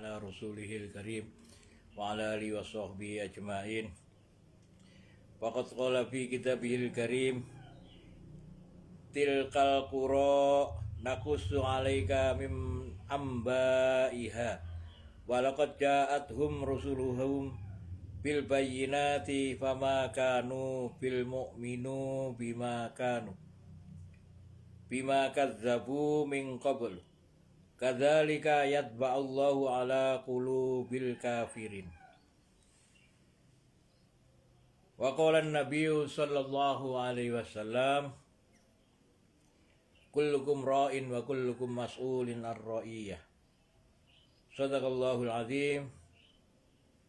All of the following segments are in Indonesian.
ala rasulihil karim wa ala alihi wa sahbihi ajma'in. Faqad qala fi kitabihil karim tilkal qura naqussu 'alaika min ambaiha wa laqad ja'atuhum rusuluhum bil bayyinati fama kanu bil mu'minu bima kadzabu min qabl kadzalika yatba'allahu ala qulubil kafirin. Wa qala an-nabiyyu sallallahu alaihi wasallam kullukum ra'in wa kullukum mas'ulin ar-ra'iyah. Shadaqallahul azim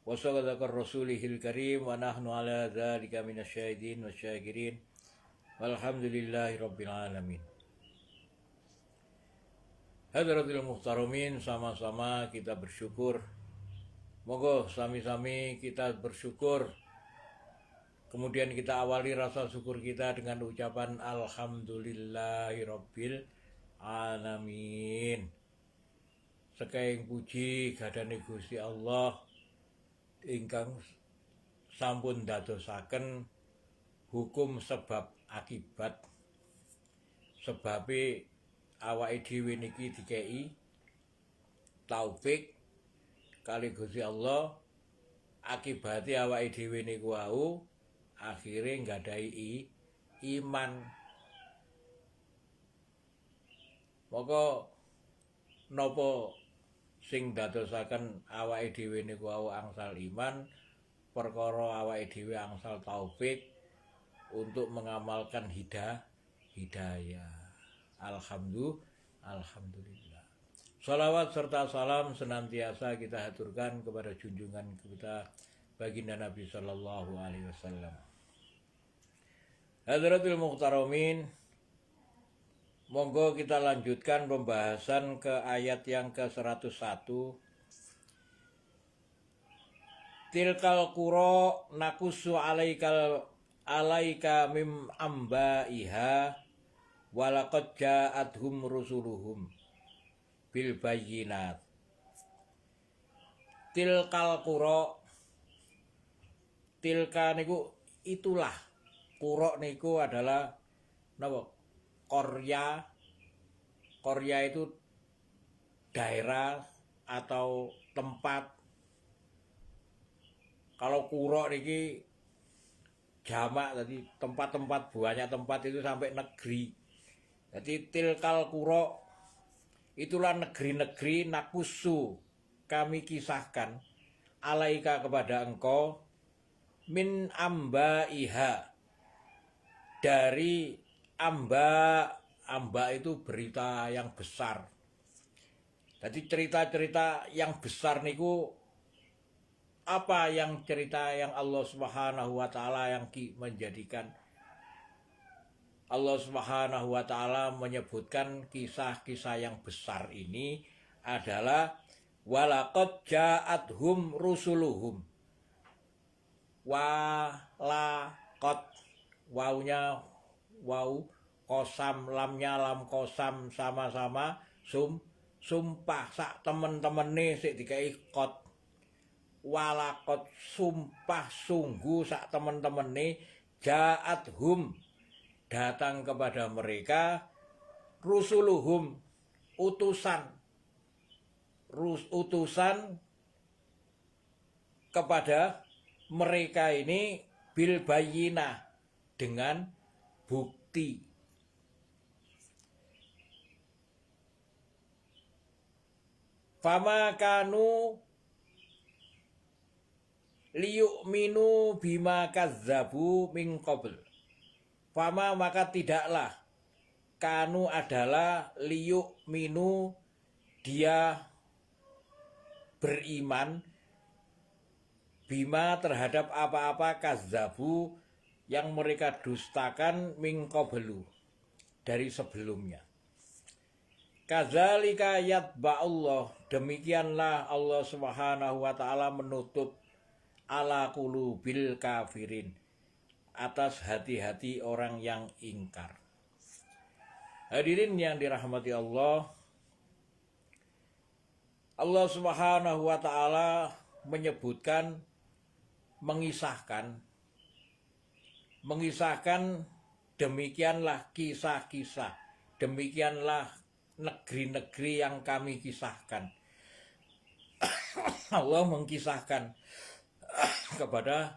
wa sadaqa rasulihil karim wa nahnu ala dzalika minasyahidin wasyakirin walhamdulillahi rabbil alamin. Hadratil muhtaramin, sama-sama kita bersyukur. Moga sami-sami kita bersyukur. Kemudian kita awali rasa syukur kita dengan ucapan alhamdulillahi rabbil alamin. Sekaing puji gadane Gusti Allah ingkang sampun dadosaken hukum sebab akibat. Sebabe awake dhewe niki dikei taufik kali Gusti Allah, akibate awake dhewe niku wau akhire nggadahi iman. Maka napa sing dadosaken awake dhewe niku wau angsal iman, perkara awake dhewe angsal taufik untuk mengamalkan hidayah. Alhamdulillah. Salawat serta salam senantiasa kita haturkan kepada junjungan kita baginda Nabi sallallahu alaihi wasallam. Hadratul muhtaramin, monggo kita lanjutkan pembahasan ke ayat yang ke-101. Tilkal qura naqussu alaika mim ambaiha walaqad ja'atuhum rusuluhum bil bayyinat. Tilkal qura, tilka niku itulah, qura niku adalah napa? Qarya. Qarya itu daerah atau tempat. Kalau qura niki jamak, tadi tempat-tempat, banyak tempat itu sampai negeri. Jadi tilkal qura itulah negeri-negeri nakusu kami kisahkan alaika kepada engkau min ambaiha dari amba itu berita yang besar. Jadi cerita-cerita yang besar niku apa yang cerita yang Allah Subhanahu wa taala yang menjadikan Allah Subhanahu wa taala menyebutkan kisah-kisah yang besar ini adalah walaqad ja'atuhum rusuluhum. Walaqad, waunya wau kosam, lamnya lam kosam, sama-sama sumpah sak temen-temene sik dikai qad. Walaqad, sumpah sungguh sak temen-temene, ja'atuhum, datang kepada mereka, rusuluhum, utusan kepada mereka ini bil bayyinah, dengan bukti. Fama kanu liyu'minu bima kadzabu min qabl. Fama, maka tidaklah, kanu adalah, liyu'minu, dia beriman, bima terhadap apa-apa, kadzabu yang mereka dustakan, min qablu, dari sebelumnya. Kadzalika yatba'ullah, demikianlah Allah Subhanahu wa taala menutup ala qulubil kafirin, atas hati-hati orang yang ingkar. Hadirin yang dirahmati Allah, Allah Subhanahu wa taala menyebutkan mengisahkan demikianlah kisah-kisah, demikianlah negeri-negeri yang kami kisahkan. Allah mengkisahkan kepada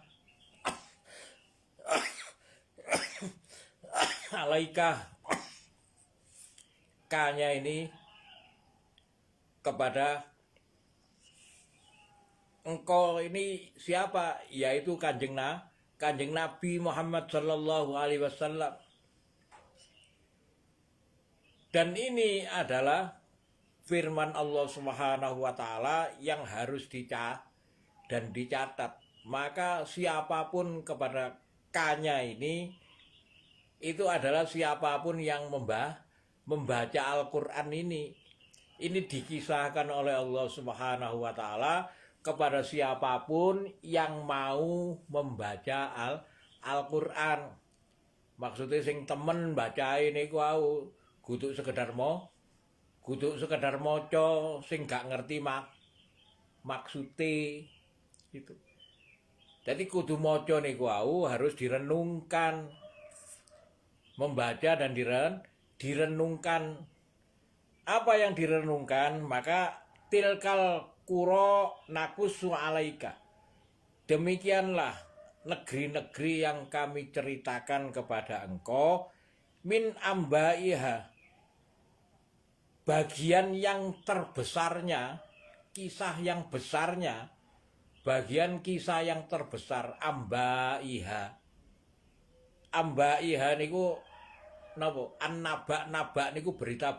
alaika, K-nya ini kepada engkau ini siapa? Yaitu Kanjeng Nabi Muhammad Sallallahu Alaihi Wasallam. Dan ini adalah firman Allah Subhanahu wa taala yang harus dicatat. Maka siapapun kepada K-nya ini itu adalah siapapun yang membaca Al-Qur'an ini. Ini dikisahkan oleh Allah Subhanahu wa taala kepada siapapun yang mau membaca Al-Qur'an. Maksudnya sing temen baca ini ku kudu sekedar maca sing gak ngerti maksude gitu. Jadi kudu maca niku harus direnungkan. Membaca dan direnungkan. Apa yang direnungkan? Maka tilkal qura nakusu alaika. Demikianlah negeri-negeri yang kami ceritakan kepada engkau min ambaiha. Bagian yang terbesarnya, kisah yang besarnya, bagian kisah yang terbesar ambaiha. Ambaiha niku napa? An-naba niku berita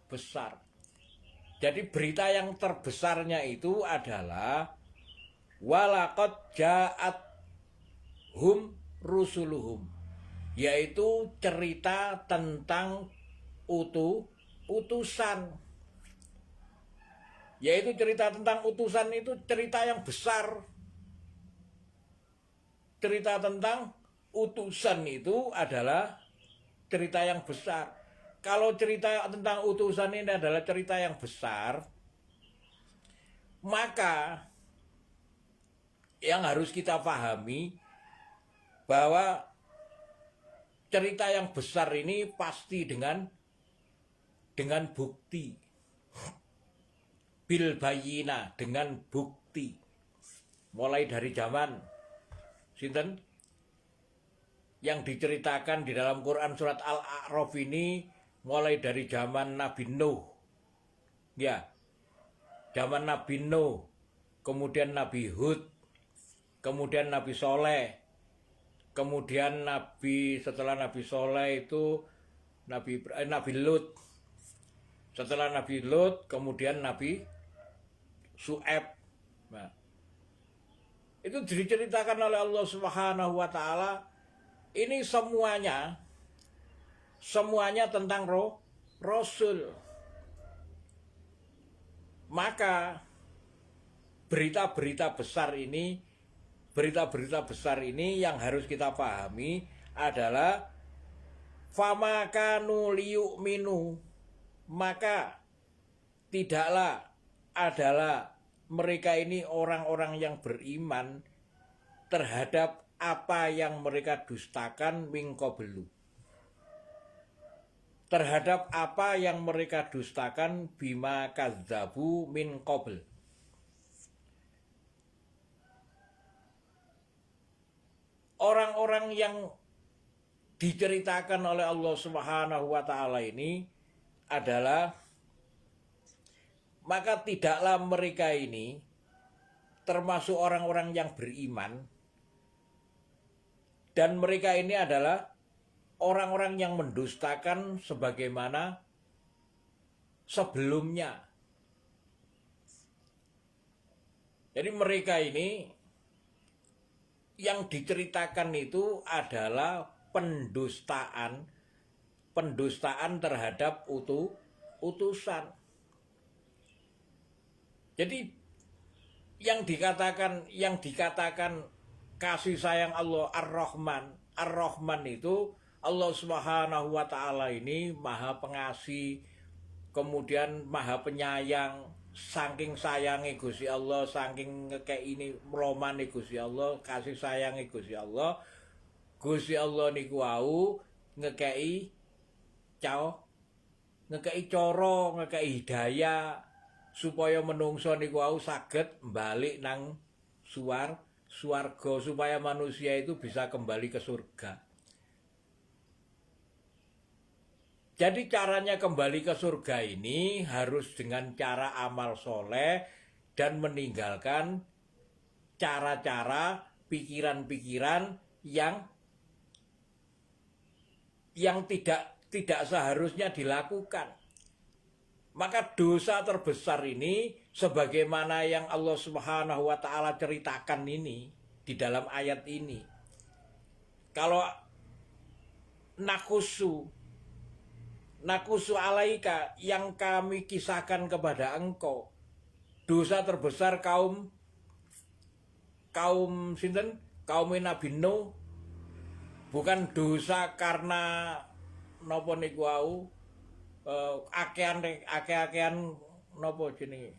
besar. Jadi berita yang terbesarnya itu adalah walaqad ja'at hum rusuluhum, yaitu cerita tentang utusan. Yaitu cerita tentang utusan itu cerita yang besar. Cerita tentang utusan itu adalah cerita yang besar. Kalau cerita tentang utusan ini adalah cerita yang besar, maka yang harus kita pahami bahwa cerita yang besar ini pasti dengan bukti. Bil bayina, dengan bukti. Mulai dari zaman sinten yang diceritakan di dalam Quran surat Al-A'raf ini, mulai dari zaman Nabi Nuh. Ya. Zaman Nabi Nuh, kemudian Nabi Hud, kemudian Nabi Soleh, kemudian setelah Nabi Soleh itu Nabi Lut. Setelah Nabi Lut, kemudian Nabi Syu'aib. Nah, itu diceritakan oleh Allah Subhanahu wa taala. Ini semuanya tentang Rasul. Maka berita-berita besar ini yang harus kita pahami adalah famakanu liyu'minu, maka tidaklah adalah mereka ini orang-orang yang beriman terhadap apa yang mereka dustakan min qablu. Terhadap apa yang mereka dustakan bima kadzabu min qabl. Orang-orang yang diceritakan oleh Allah Subhanahu wa taala ini adalah, maka tidaklah mereka ini termasuk orang-orang yang beriman, dan mereka ini adalah orang-orang yang mendustakan sebagaimana sebelumnya. Jadi mereka ini yang diceritakan itu adalah pendustaan terhadap utusan. Jadi yang dikatakan kasih sayang Allah Ar-Rahman itu, Allah Subhanahu wa taala ini Maha Pengasih, kemudian Maha Penyayang, saking sayange Gusti Allah, saking ngekeki romane Gusti Allah, kasih sayange Gusti Allah. Gusti Allah niku wau ngekeki ngekeki cara, ngekeki hidayah supaya menungso niku wau saged balik nang swarga, supaya manusia itu bisa kembali ke surga. Jadi caranya kembali ke surga ini harus dengan cara amal soleh dan meninggalkan cara-cara, pikiran-pikiran yang tidak seharusnya dilakukan. Maka dosa terbesar ini sebagaimana yang Allah Subhanahu wa taala ceritakan ini di dalam ayat ini. Kalau nakusu alaika, yang kami kisahkan kepada engkau, dosa terbesar kaum sinten, kaum Nabi Nuh, bukan dosa karena napa niku wau akean napa jenenge,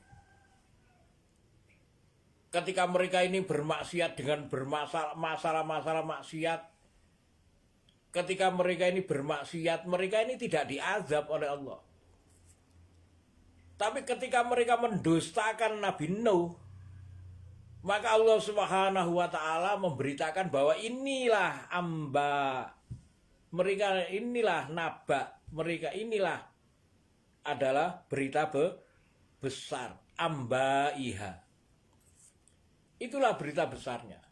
ketika mereka ini bermaksiat dengan masalah maksiat. Ketika mereka ini bermaksiat, mereka ini tidak diazab oleh Allah. Tapi ketika mereka mendustakan Nabi Nuh, maka Allah Subhanahu wa taala memberitakan bahwa inilah mereka inilah naba, mereka inilah adalah berita besar, iha. Itulah berita besarnya.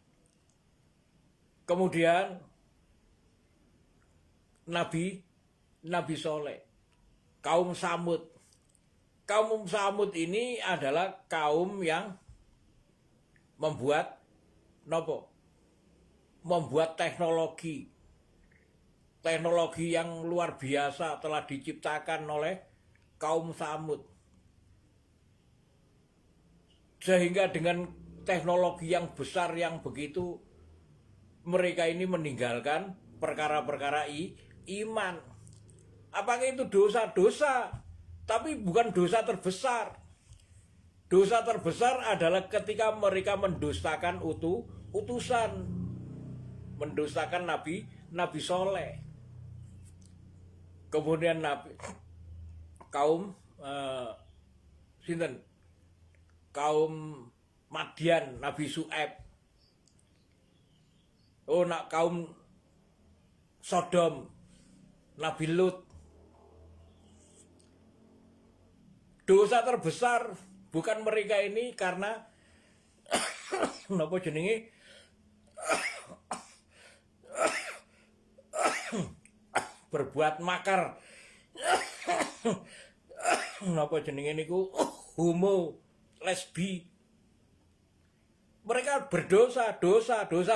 Kemudian Nabi Soleh, kaum Samud. Kaum Samud ini adalah kaum yang membuat teknologi yang luar biasa telah diciptakan oleh kaum Samud. Sehingga dengan teknologi yang besar yang begitu, mereka ini meninggalkan perkara-perkara iman. Apakah itu dosa? Tapi bukan dosa terbesar. Dosa terbesar adalah ketika mereka mendustakan utusan, mendustakan Nabi Soleh. Kemudian kaum Madian, Nabi Syuaib. Kaum Sodom, Nabi Lut. Dosa terbesar bukan mereka ini karena napa jenenge berbuat makar. Napa jenenge niku homo, lesbi. Mereka dosa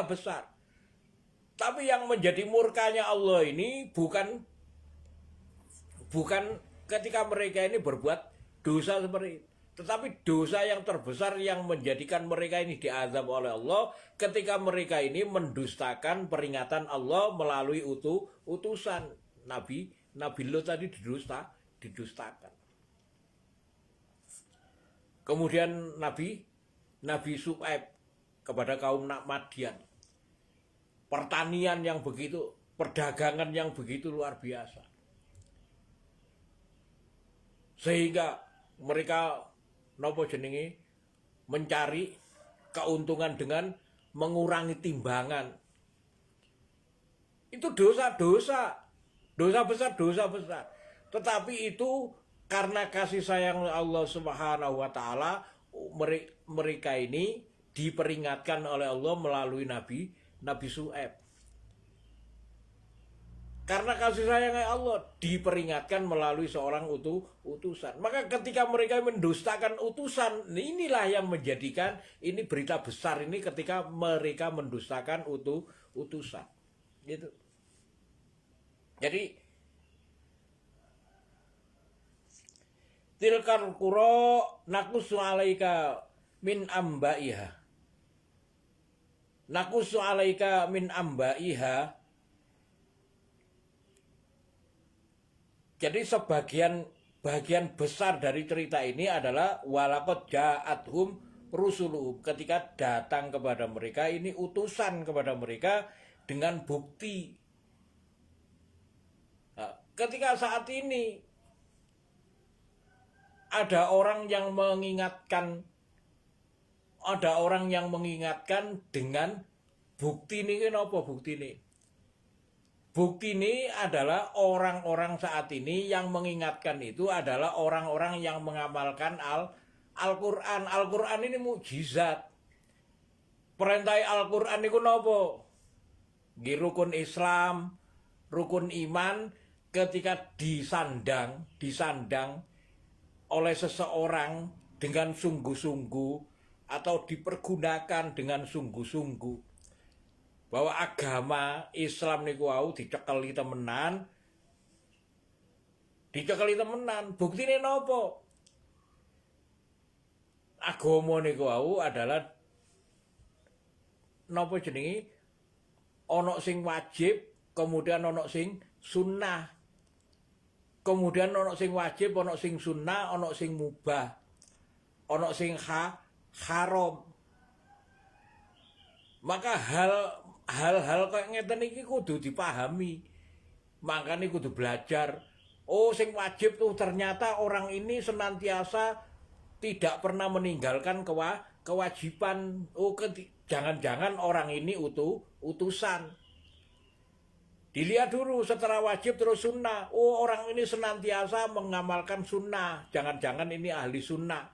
besar. Tapi yang menjadi murkanya Allah ini bukan ketika mereka ini berbuat dosa seperti itu, tetapi dosa yang terbesar yang menjadikan mereka ini diazab oleh Allah ketika mereka ini mendustakan peringatan Allah melalui utusan Nabi Lut tadi didustakan. Kemudian Nabi Syuaib kepada kaum Madian. Pertanian yang begitu, perdagangan yang begitu luar biasa. Sehingga mereka mencari keuntungan dengan mengurangi timbangan. Itu dosa besar. Tetapi itu karena kasih sayang Allah Subhanahu wa taala, mereka ini diperingatkan oleh Allah melalui Nabi Syuaib. Karena kasih sayang Allah diperingatkan melalui seorang utusan. Maka ketika mereka mendustakan utusan, inilah yang menjadikan ini berita besar ini ketika mereka mendustakan utusan. Gitu. Jadi tilkal qura naqussu 'alaika min ambaiha. Naqussu 'alaika min ambaiha. Jadi sebagian bagian besar dari cerita ini adalah walaqad ja'athum rusuluhum, ketika datang kepada mereka ini utusan kepada mereka dengan bukti. Nah, ketika saat ini ada orang yang mengingatkan dengan bukti ini. Kenapa bukti ini? Bukti ini adalah orang-orang saat ini yang mengingatkan itu adalah orang-orang yang mengamalkan Al-Quran. Al-Quran ini mukjizat. Perintah Al-Quran itu apa? Di rukun Islam, rukun iman, ketika disandang oleh seseorang dengan sungguh-sungguh atau dipergunakan dengan sungguh-sungguh, bahwa agama Islam niku wau dicekeli temenan. Buktine napa? Agama niku wau adalah napa jenenge? Ana sing wajib, kemudian ana sing sunnah. Kemudian ana sing wajib, ana sing sunnah, ana sing mubah. Ana sing haram. Maka hal-hal kayak ngeten iki kudu dipahami. Makanya kudu belajar. Oh, sing wajib tuh ternyata orang ini senantiasa tidak pernah meninggalkan kewajiban. Oh, jangan-jangan orang ini utusan. Dilihat dulu setelah wajib terus sunnah. Oh, orang ini senantiasa mengamalkan sunnah. Jangan-jangan ini ahli sunnah.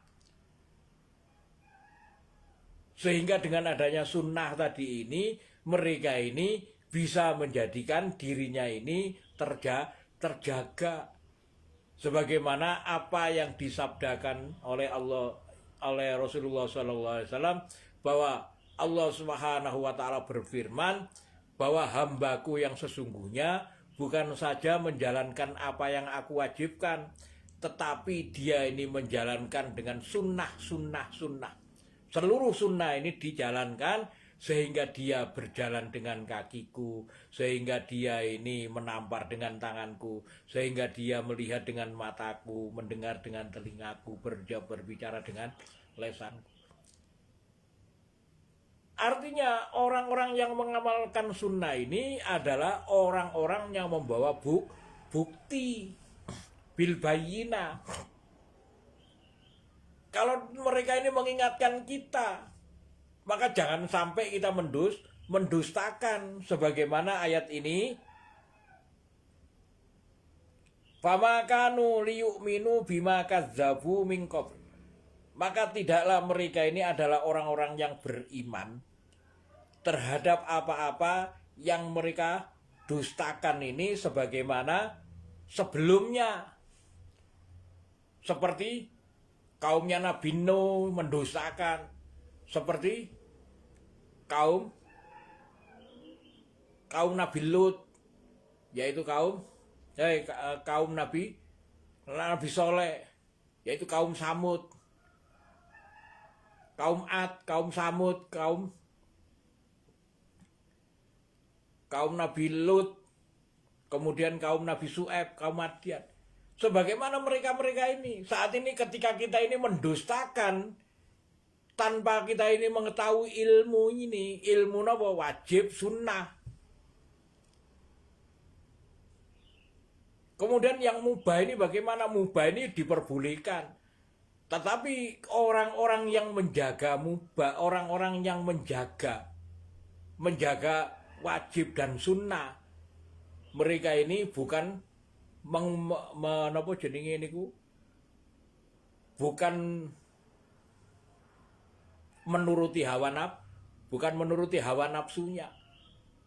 Sehingga dengan adanya sunnah tadi ini, mereka ini bisa menjadikan dirinya ini terjaga. Sebagaimana apa yang disabdakan oleh Rasulullah SAW, bahwa Allah Subhanahu wa Ta'ala berfirman bahwa hambaku yang sesungguhnya bukan saja menjalankan apa yang aku wajibkan, tetapi dia ini menjalankan dengan sunnah. Seluruh sunnah ini dijalankan sehingga dia berjalan dengan kakiku, sehingga dia ini menampar dengan tanganku, sehingga dia melihat dengan mataku, mendengar dengan telingaku, berbicara dengan lesanku. Artinya orang-orang yang mengamalkan sunnah ini adalah orang-orang yang membawa bukti bil bayyinah. Kalau mereka ini mengingatkan kita, maka jangan sampai kita mendustakan. Sebagaimana ayat ini, fama kanu liyu'minu bima kadzabu min qabl. Maka tidaklah mereka ini adalah orang-orang yang beriman terhadap apa-apa yang mereka dustakan ini sebagaimana sebelumnya. Seperti kaumnya Nabi Nuh mendustakan, seperti kaum Nabi Lut, yaitu kaum Nabi Soleh, yaitu kaum Samud, kaum Ad, kaum Samud, kaum Nabi Lut, kemudian kaum Nabi Su'aib, kaum Madian. Sebagaimana mereka ini saat ini, ketika kita ini mendustakan tanpa kita ini mengetahui ilmu apa wajib sunnah. Kemudian yang mubah ini, bagaimana mubah ini diperbolehkan, tetapi orang-orang yang menjaga mubah, orang-orang yang menjaga wajib dan sunnah, mereka ini bukan bukan menuruti hawa nafsunya.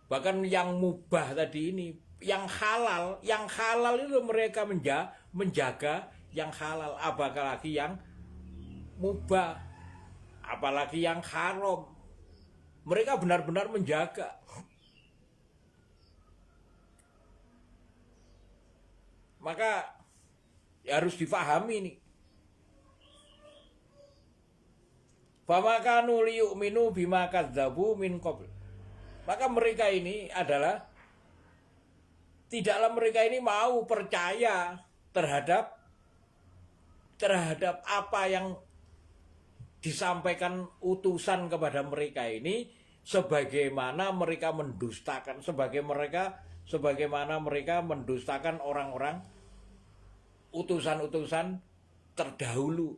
Bahkan yang mubah tadi ini, yang halal itu mereka menjaga yang halal, apalagi yang mubah, apalagi yang haram. Mereka benar-benar menjaga. Maka harus difahami nih. Fama kanu liyu'minu bima kadzabu min qabl. Maka mereka ini adalah, tidaklah mereka ini mau percaya terhadap terhadap apa yang disampaikan utusan kepada mereka ini, sebagaimana mereka mendustakan, sebagaimana mereka mendustakan orang-orang utusan-utusan terdahulu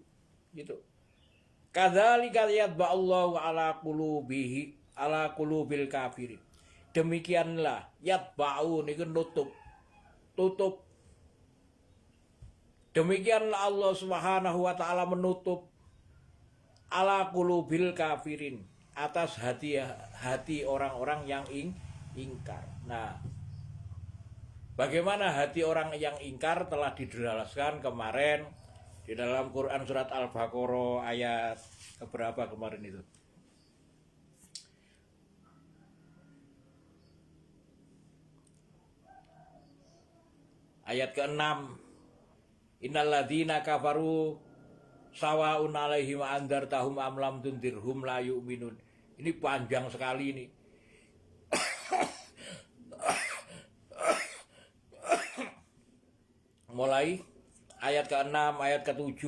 gitu. Kadzalika yatba'allahu ala qulubil kafirin. Demikianlah yatba'u niku tutup. Demikianlah Allah Subhanahu wa taala menutup ala qulubil kafirin, atas hati orang-orang yang ingkar. Nah, bagaimana hati orang yang ingkar telah dijelaskan kemarin di dalam Quran surat Al-Baqarah ayat keberapa kemarin itu? Ayat ke-6. Innalladzina kafaru sawaun alaihim andartahum am lam tundirhum la yu'minun. Ini panjang sekali ini. Mulai ayat ke-6, ayat ke-7,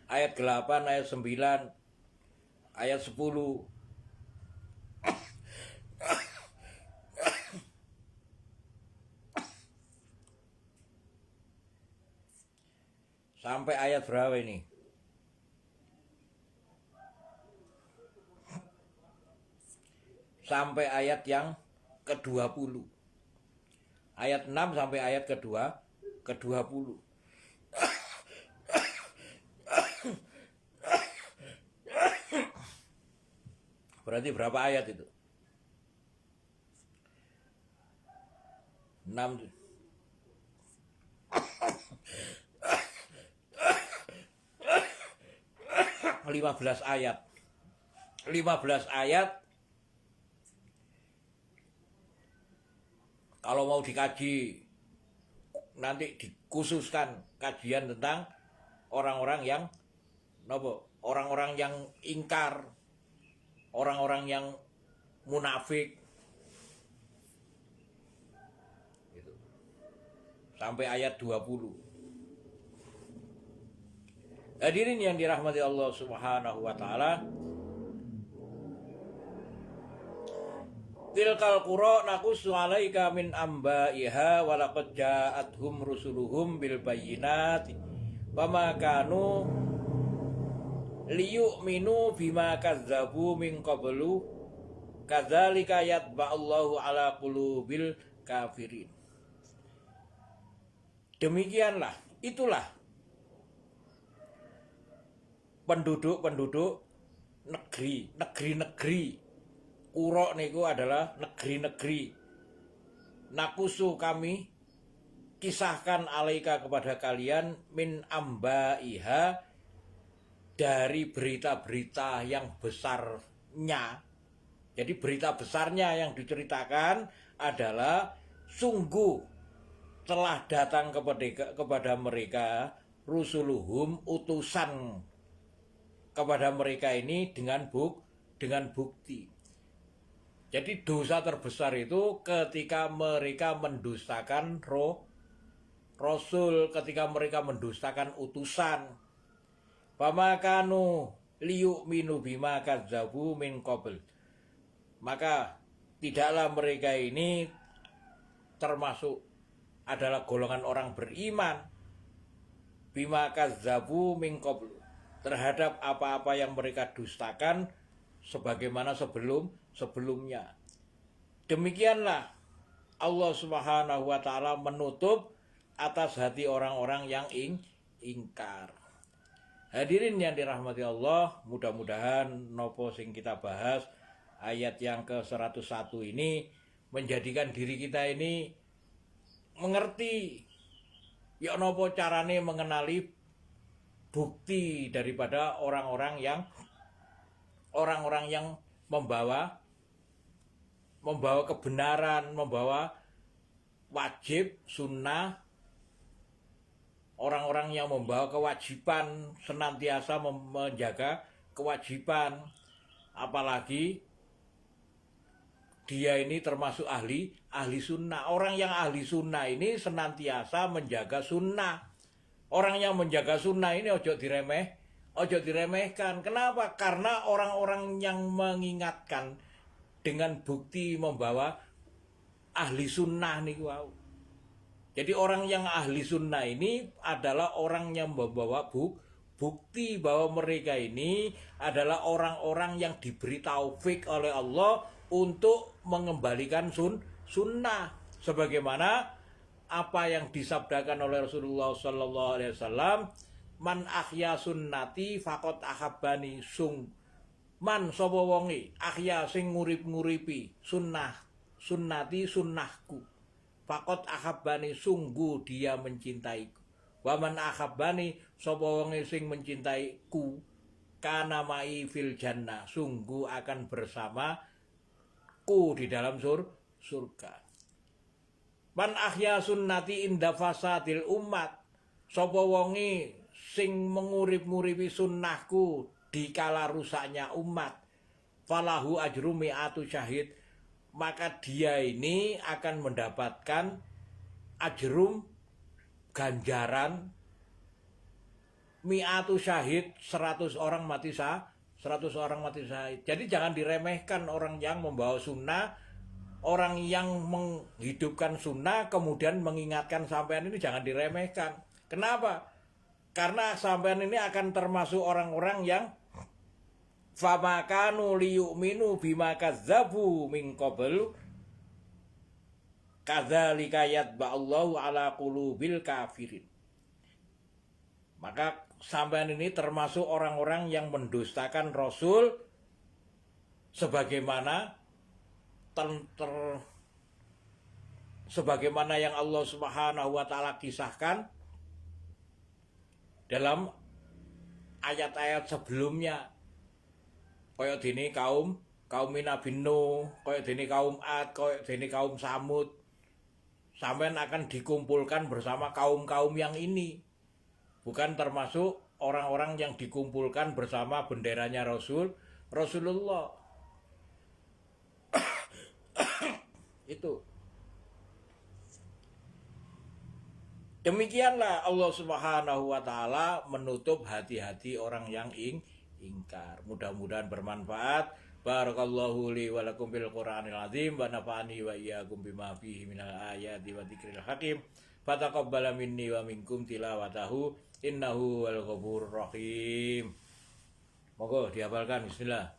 ayat ke-8, ayat 9, ayat 10. Sampai ayat berapa ini? Sampai ayat yang ke-20. Ayat 6 sampai ayat ke-20. Berarti berapa ayat itu? 6. 15 ayat. 15 ayat. Kalau mau dikaji, nanti dikhususkan kajian tentang orang-orang yang orang-orang yang ingkar, orang-orang yang munafik gitu. Sampai ayat 20. Hadirin yang dirahmati Allah Subhanahu wa taala, tilkal qura naqussu 'alaika min ambaiha wa laqad ja'atuhum rusuluhum bil bayyinati wama kanu liyu'minu bima kazzabu min qablu kadzalika yatba'allahu 'ala qulubil kafirin. Demikianlah, itulah penduduk-penduduk negeri-negeri. Qura niku adalah negeri-negeri. Nakusu, kami kisahkan alaika kepada kalian min ambaiha, dari berita-berita yang besarnya. Jadi berita besarnya yang diceritakan adalah sungguh telah datang kepada mereka rusuluhum, utusan kepada mereka ini dengan bukti. Jadi dosa terbesar itu ketika mereka mendustakan Rasul, ketika mereka mendustakan utusan. Pamakanu liyu'minu bima kazzabu min qabl. Maka tidaklah mereka ini termasuk adalah golongan orang beriman bima kazzabu min qabl, terhadap apa-apa yang mereka dustakan sebagaimana sebelumnya. Demikianlah Allah Subhanahu wa taala menutup atas hati orang-orang yang ingkar. Hadirin yang dirahmati Allah, mudah-mudahan nopo sing kita bahas ayat yang ke-101 ini menjadikan diri kita ini mengerti ya nopo carane mengenali bukti daripada orang-orang yang membawa kebenaran, membawa wajib, sunnah, orang-orang yang membawa kewajiban, senantiasa menjaga kewajiban, apalagi dia ini termasuk ahli sunnah. Orang yang ahli sunnah ini senantiasa menjaga sunnah, Orang yang menjaga sunnah ini ojo diremehkan. Kenapa? Karena orang-orang yang mengingatkan dengan bukti membawa ahli sunnah nih wow. Jadi orang yang ahli sunnah ini adalah orang yang membawa bukti bahwa mereka ini adalah orang-orang yang diberi taufik oleh Allah untuk mengembalikan sunnah. Sebagaimana apa yang disabdakan oleh Rasulullah Sallallahu Alaihi Wasallam, man ahya sunnati fakot ahabani sung man sapa wonge ahya sing ngurip-nguripi sunnati sunnahku fakot ahabani sungguh dia mencintaiku waman ahabani sapa wonge sing mencintaiku kana mai fil jannah sungguh akan bersamaku di dalam surga. Man ahya sunnati inda fasadil umat sapa wonge sing mengurip-nguripi sunnahku di kala rusaknya umat falahu ajru mi'atu syahid maka dia ini akan mendapatkan ajrum ganjaran mi'atu syahid 100 orang mati syahid. Jadi jangan diremehkan orang yang membawa sunnah, orang yang menghidupkan sunnah kemudian mengingatkan sampean ini jangan diremehkan. Kenapa? Karena sampean ini akan termasuk orang-orang yang famakanu liyu'minu bima kazzabu min qablu kadzalika yatba'allahu ala qulubil kafirin. Maka sampean ini termasuk orang-orang yang mendustakan Rasul sebagaimana sebagaimana yang Allah Subhanahu wa taala kisahkan dalam ayat-ayat sebelumnya. Kaya dene kaum Nabi Nuh, kaya dene kaum Ad, kaya dene kaum Samud. Sampean akan dikumpulkan bersama kaum-kaum yang ini. Bukan termasuk orang-orang yang dikumpulkan bersama benderanya Rasulullah. Itu. Demikianlah Allah Subhanahu wa taala menutup hati-hati orang yang ingkar. Mudah-mudahan bermanfaat. Barakallahu li wa lakum bil Qur'anil azim wa nafa'ani wa iyyakum bima fihi minal ayati wa dzikril hakim. Fataqabbala minni wa minkum tilawatahu innahu wal ghafurur rahim. Monggo dihafalkan bismillah.